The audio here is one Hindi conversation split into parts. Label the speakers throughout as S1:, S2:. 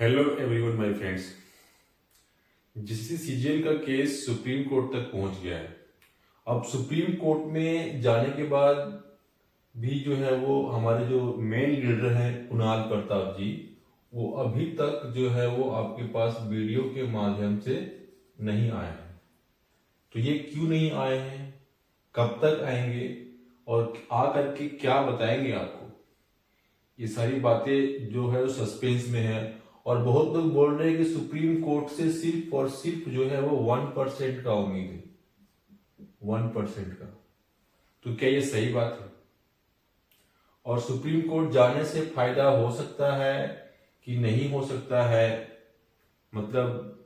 S1: Hello everyone my friends. जिससे सीजीएल का केस सुप्रीम कोर्ट तक पहुंच गया है। अब सुप्रीम कोर्ट में जाने के बाद भी जो है वो हमारे जो मेन लीडर हैं कुणाल प्रताप जी, वो अभी तक जो है वो आपके पास वीडियो के माध्यम से नहीं आए हैं। तो ये क्यों नहीं आए हैं, कब तक आएंगे और आ करके क्या बताएंगे आपको, ये सारी बातें जो है वो सस्पेंस में है। और बहुत लोग बोल रहे हैं कि सुप्रीम कोर्ट से सिर्फ और सिर्फ जो है वो 1% का उम्मीद है, 1% का। तो क्या ये सही बात है? और सुप्रीम कोर्ट जाने से फायदा हो सकता है कि नहीं हो सकता है? मतलब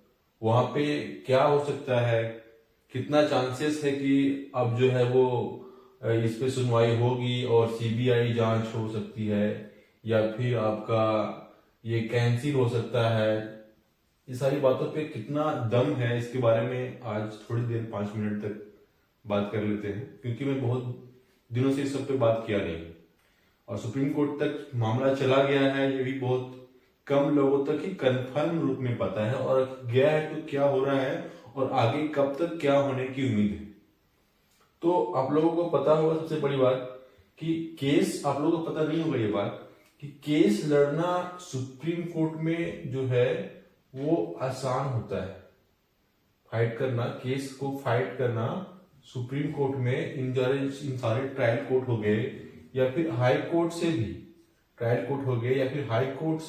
S1: वहां पे क्या हो सकता है, कितना चांसेस है कि अब जो है वो इस पे सुनवाई होगी और सीबीआई जांच हो सकती है, या फिर आपका ये कैंसिल हो सकता है? ये सारी बातों पे कितना दम है, इसके बारे में आज थोड़ी देर 5 मिनट तक बात कर लेते हैं, क्योंकि मैं बहुत दिनों से इस सब पे बात किया नहीं और सुप्रीम कोर्ट तक मामला चला गया है, ये भी बहुत कम लोगों तक ही कंफर्म रूप में पता है। और गया है तो क्या हो रहा है और आगे कब तक क्या होने की उम्मीद है। तो आप लोगों को पता होगा सबसे बड़ी बात कि केस, आप लोगों को पता नहीं होगा ये बात कि केस लड़ना सुप्रीम कोर्ट में जो है वो आसान होता है। फाइट करना, केस को फाइट करना सुप्रीम कोर्ट में, इन सारे ट्रायल कोर्ट हो गए या फिर हाई कोर्ट से भी, ट्रायल कोर्ट हो गए या फिर हाई कोर्ट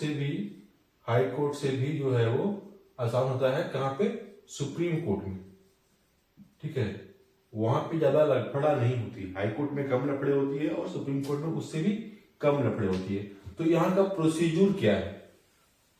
S1: से भी जो है वो आसान होता है। कहाँ पे? सुप्रीम कोर्ट में। ठीक है, वहां पे ज्यादा लफड़ा नहीं होती, हाई कोर्ट में कम लफड़े होती है और सुप्रीम कोर्ट में उससे भी कम लफड़े होती है। तो यहाँ का प्रोसीजर क्या है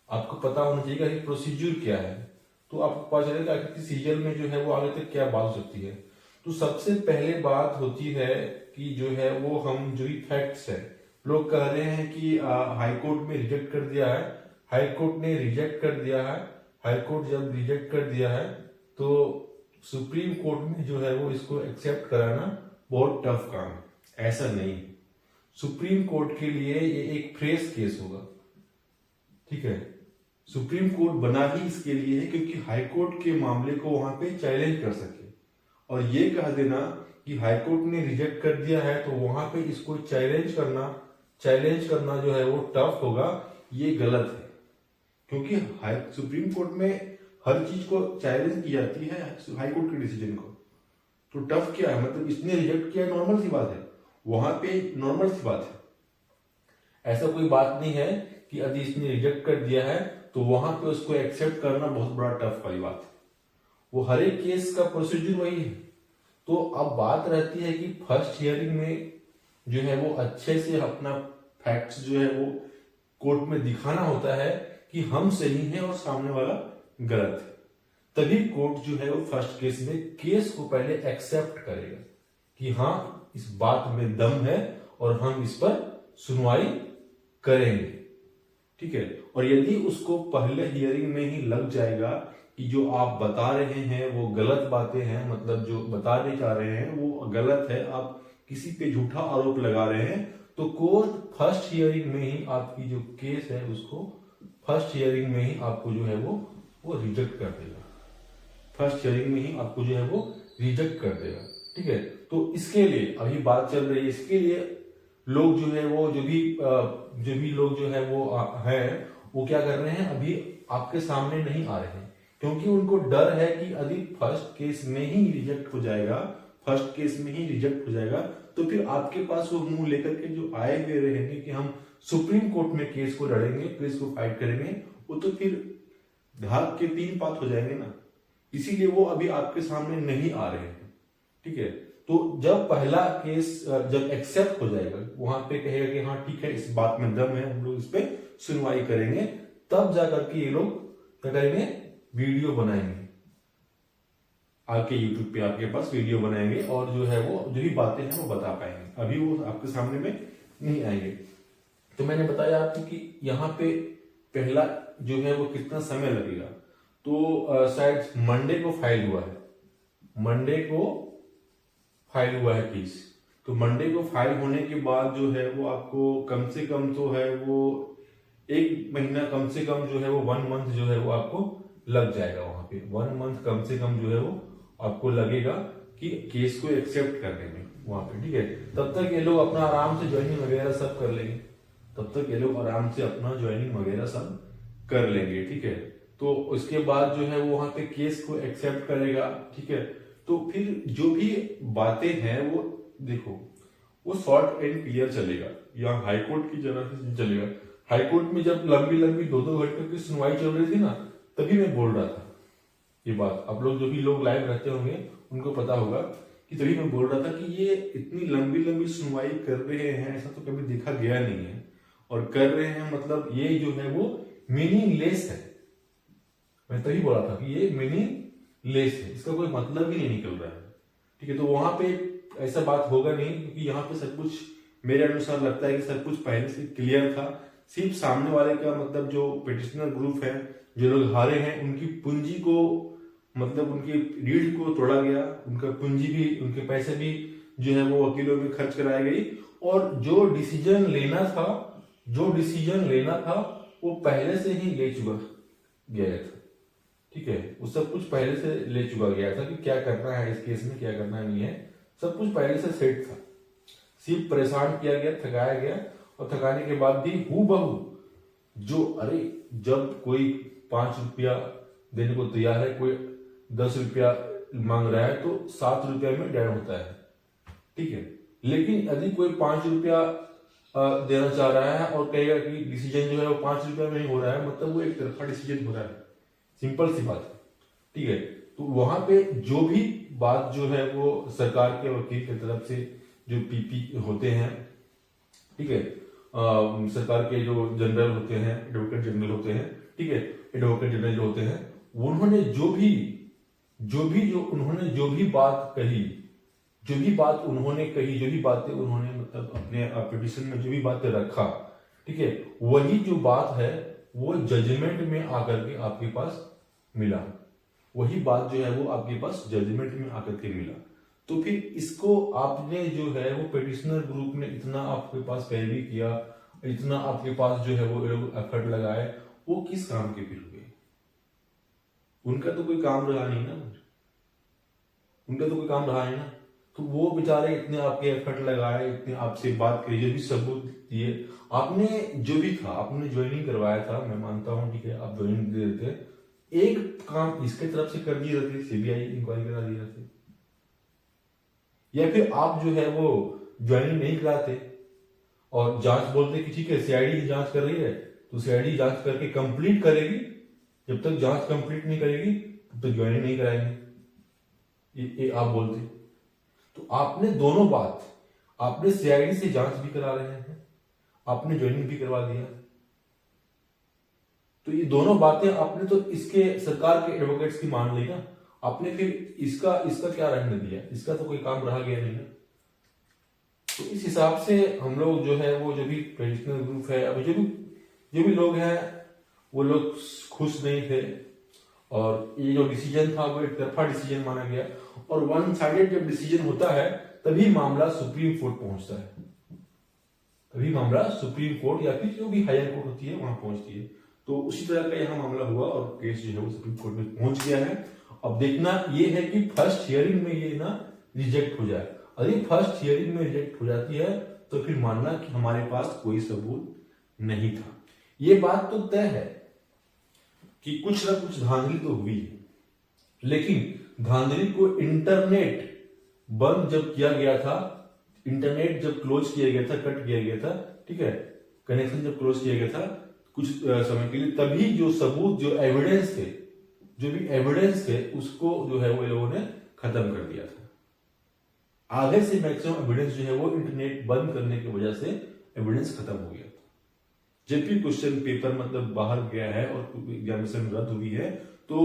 S1: आपको पता होना चाहिए कि प्रोसीजर क्या है, तो आपको पता चलेगा कि सीजन में जो है वो आगे तक क्या बात हो सकती है। तो सबसे पहले बात होती है कि जो है वो हम जो भी फैक्ट्स है, लोग कह रहे हैं कि हाई कोर्ट में रिजेक्ट कर दिया है, हाई कोर्ट ने रिजेक्ट कर दिया है। हाई कोर्ट जब रिजेक्ट कर दिया है तो सुप्रीम कोर्ट में जो है वो इसको एक्सेप्ट कराना बहुत टफ काम है। ऐसा नहीं, सुप्रीम कोर्ट के लिए ये एक फ्रेश केस होगा। ठीक है, सुप्रीम कोर्ट बना ही इसके लिए है क्योंकि हाई कोर्ट के मामले को वहां पे चैलेंज कर सके। और ये कह देना कि हाई कोर्ट ने रिजेक्ट कर दिया है तो वहां पे इसको चैलेंज करना जो है वो टफ होगा, ये गलत है। क्योंकि सुप्रीम कोर्ट में हर चीज को चैलेंज की जाती है, हाई कोर्ट के डिसीजन को। तो टफ क्या है, मतलब इसने रिजेक्ट किया, नॉर्मल सी बात है, वहां पे नॉर्मल सी बात है। ऐसा कोई बात नहीं है कि यदि इसने रिजेक्ट कर दिया है तो वहां पे उसको एक्सेप्ट करना बहुत बड़ा टफ वाली बात है। वो हर एक केस का प्रोसीजर वही है। तो अब बात रहती है कि फर्स्ट हियरिंग में जो है वो अच्छे से अपना फैक्ट्स जो है वो कोर्ट में दिखाना होता है कि हम सही हैं और सामने वाला गलत है। तभी कोर्ट जो है वो फर्स्ट केस में केस को पहले एक्सेप्ट करेगा कि हाँ इस बात में दम है और हम इस पर सुनवाई करेंगे। ठीक है, और यदि उसको पहले हियरिंग में ही लग जाएगा कि जो आप बता रहे हैं वो गलत बातें हैं, मतलब जो बताने चाह रहे हैं वो गलत है, आप किसी पे झूठा आरोप लगा रहे हैं, तो कोर्ट फर्स्ट हियरिंग में ही आपकी जो केस है उसको फर्स्ट हियरिंग में ही आपको जो है वो रिजेक्ट कर देगा। फर्स्ट हियरिंग में ही आपको जो है वो रिजेक्ट कर देगा। ठीक है, तो इसके लिए अभी बात चल रही है, इसके लिए लोग जो है वो जो भी लोग जो है वो क्या कर रहे हैं, अभी आपके सामने नहीं आ रहे हैं क्योंकि उनको डर है कि यदि फर्स्ट केस में ही रिजेक्ट हो जाएगा तो फिर आपके पास वो मुंह लेकर के जो आए हुए रहेंगे कि हम सुप्रीम कोर्ट में केस को लड़ेंगे, केस को फाइट करेंगे, वो तो फिर धाक के 3 पात हो जाएंगे ना। इसीलिए वो अभी आपके सामने नहीं आ रहे हैं। ठीक है, तो जब पहला केस जब एक्सेप्ट हो जाएगा, वहां पे कहेगा कि हाँ ठीक है इस बात में दम है, हम लोग इस पे सुनवाई करेंगे, तब जाकर के ये लोग क्या करेंगे, वीडियो बनाएंगे, आके यूट्यूब पे आपके पास वीडियो बनाएंगे और जो है वो जो भी बातें हैं वो बता पाएंगे। अभी वो आपके सामने में नहीं आएंगे। तो मैंने बताया आपको कि यहाँ पे पहला जो है वो कितना समय लगेगा, तो शायद मंडे को फाइल हुआ है केस। तो मंडे को फाइल होने के बाद जो है वो आपको कम से कम तो है वो 1 महीना कम से कम जो है वो 1 मंथ जो है वो आपको लग जाएगा वहां पे। 1 मंथ कम से कम जो है वो आपको लगेगा कि केस को एक्सेप्ट करने में वहां पे, ठीक है। तब तक ये लोग अपना आराम से ज्वाइनिंग वगैरह सब कर लेंगे, तब तक ये लोग आराम से अपना ज्वाइनिंग वगैरह सब कर लेंगे, ठीक है। तो उसके बाद जो है वो वहां पे केस को एक्सेप्ट करेगा, ठीक है। तो फिर जो भी बातें हैं वो देखो, वो शॉर्ट एंड क्लियर चलेगा, यहाँ हाईकोर्ट की जगह से चलेगा। हाईकोर्ट में जब लंबी लंबी 2-2 घंटे की सुनवाई चल रही थी ना, तभी मैं बोल रहा था ये बात। आप लोग जो भी लोग लाइव रहते होंगे उनको पता होगा कि तभी मैं बोल रहा था कि ये इतनी लंबी लंबी सुनवाई कर रहे हैं, ऐसा तो कभी देखा गया नहीं है। और कर रहे हैं मतलब ये जो है वो मीनिंगलेस है। मैं तभी बोला था कि ये मीनिंगलेस है, इसका कोई मतलब ही नहीं निकल रहा है, ठीक है। तो वहां पे ऐसा बात होगा नहीं, क्योंकि यहाँ पे सब कुछ मेरे अनुसार लगता है कि सब कुछ पहले से क्लियर था। सिर्फ सामने वाले का मतलब जो पिटिशनर ग्रुप है, जो लोग हारे हैं, उनकी पूंजी को मतलब उनकी रीढ़ को तोड़ा गया, उनका पूंजी भी, उनके पैसे भी जो है वो वकीलों में खर्च कराई गई। और जो डिसीजन लेना था वो पहले से ही ले चुका गया था, ठीक है। वो सब कुछ पहले से ले चुका गया था कि क्या करना है इस केस में, क्या करना नहीं है, सब कुछ पहले से सेट था। सिर्फ परेशान किया गया, थकाया गया, और थकाने के बाद भी हूबहू जो, अरे जब कोई 5 रुपया देने को तैयार है, कोई 10 रुपया मांग रहा है, तो 7 रुपया में डैड होता है, ठीक है। लेकिन यदि कोई 5 रुपया देना चाह रहा है और कहेगा कि डिसीजन जो है वो 5 रुपया में ही हो रहा है, मतलब वो एक तरफा डिसीजन हो रहा है, सिंपल सी बात है, ठीक है। तो वहां पे जो भी बात जो है वो सरकार के वकील की तरफ से जो पीपी होते हैं, ठीक है, सरकार के जो जनरल होते हैं, एडवोकेट जनरल होते हैं, ठीक है, एडवोकेट जनरल जो होते हैं, उन्होंने जो भी बात कही, जो भी बातें उन्होंने मतलब अपने पिटिशन में जो भी बातें रखा, ठीक है, वही जो बात है वो जजमेंट में आकर के आपके पास मिला, वही बात जो है वो आपके पास जजमेंट में आकर के मिला। तो फिर इसको आपने जो है वो पिटिशनर ग्रुप ने इतना आपके पास पैरवी किया, इतना आपके पास जो है वो लोग एफर्ट लगाए, वो किस काम के फिर हुए? उनका तो कोई काम रहा नहीं ना, तो वो बेचारे इतने आपके एफर्ट लगाए, इतने आपसे बात करी, जो भी सबूत दिए, आपने जो भी था, आपने ज्वाइनिंग करवाया था, मैं मानता हूं, ठीक है, आप ज्वाइनिंग दे देते, एक काम इसके तरफ से कर दिए रहते, सीबीआई इंक्वायरी करा दिए रहते, या फिर आप जो है वो ज्वाइनिंग नहीं कराते और जांच बोलते कि ठीक है सीआईडी की जांच कर रही है, तो सीआईडी जांच करके कंप्लीट करेगी, जब तक जांच कंप्लीट नहीं करेगी तब तक ज्वाइनिंग नहीं कराएंगे, ये आप बोलते। तो आपने दोनों बात, आपने सीआईडी से जांच भी करा रहे हैं, आपने ज्वाइनिंग भी करवा दिया, तो ये दोनों बातें आपने तो इसके सरकार के एडवोकेट्स की मान ली ना, आपने फिर इसका क्या रहने दिया, इसका तो कोई काम रहा गया नहीं ना। तो इस हिसाब से हम लोग जो है वो जो भी ट्रेडिशनल ग्रुप है, अब जो भी लोग हैं वो लोग खुश नहीं थे, और ये जो डिसीजन था वो एक तरफा डिसीजन माना गया, और वन साइडेड जब डिसीजन होता है तभी मामला सुप्रीम कोर्ट पहुंचता है, तभी मामला सुप्रीम कोर्ट या फिर जो भी हायर कोर्ट होती है वहां पहुंचती है। तो उसी तरह का यहाँ मामला हुआ और केस जो है वो सुप्रीम कोर्ट में पहुंच गया है। अब देखना ये है कि फर्स्ट हियरिंग में ये ना रिजेक्ट हो जाए, यदि फर्स्ट हियरिंग में रिजेक्ट हो जाती है तो फिर मानना कि हमारे पास कोई सबूत नहीं था। ये बात तो तय है कि कुछ ना कुछ धांधली तो हुई है, लेकिन धांधली को इंटरनेट बंद जब किया गया था, इंटरनेट जब क्लोज किया गया था, कट किया गया था, ठीक है, कनेक्शन जब क्लोज किया गया था कुछ समय के लिए, तभी जो सबूत, जो एविडेंस थे उसको जो है वो लोगों ने खत्म कर दिया था। आगे से मैक्सिमम एविडेंस जो है वो इंटरनेट बंद करने की वजह से एविडेंस खत्म हो गया था। जब भी क्वेश्चन पेपर मतलब बाहर गया है और एग्जामिनेशन रद्द हुई है, तो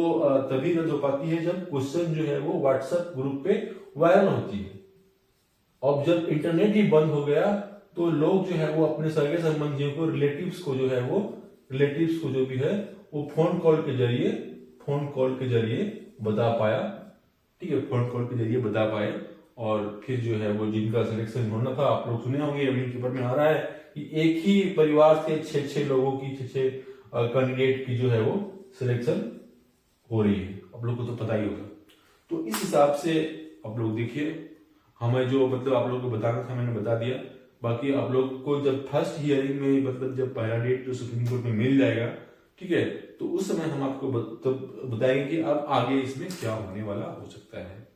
S1: तभी रद्द हो पाती है जब क्वेश्चन जो है वो व्हाट्सएप ग्रुप पे वायरल होती है। अब जब इंटरनेट ही बंद हो गया तो लोग जो है वो अपने सगे संबंधियों को, रिलेटिव्स को जो भी है वो फोन कॉल के जरिए बता पाया, ठीक है, फोन कॉल के जरिए बता पाए। और फिर जो है वो जिनका सिलेक्शन होना था, आप लोग सुने होंगे, अभी पेपर में आ रहा है कि एक ही परिवार से 6 लोगों की 6 कैंडिडेट की जो है वो सिलेक्शन हो रही है, आप लोग को तो पता ही होगा। तो इस हिसाब से आप लोग देखिए, हमें जो मतलब आप लोग को बताना था मैंने बता दिया। बाकी आप लोग को जब फर्स्ट हियरिंग में मतलब जब पहला डेट जो सुप्रीम कोर्ट में मिल जाएगा, ठीक है, तो उस समय हम आपको बताएंगे कि अब आगे इसमें क्या होने वाला हो सकता है।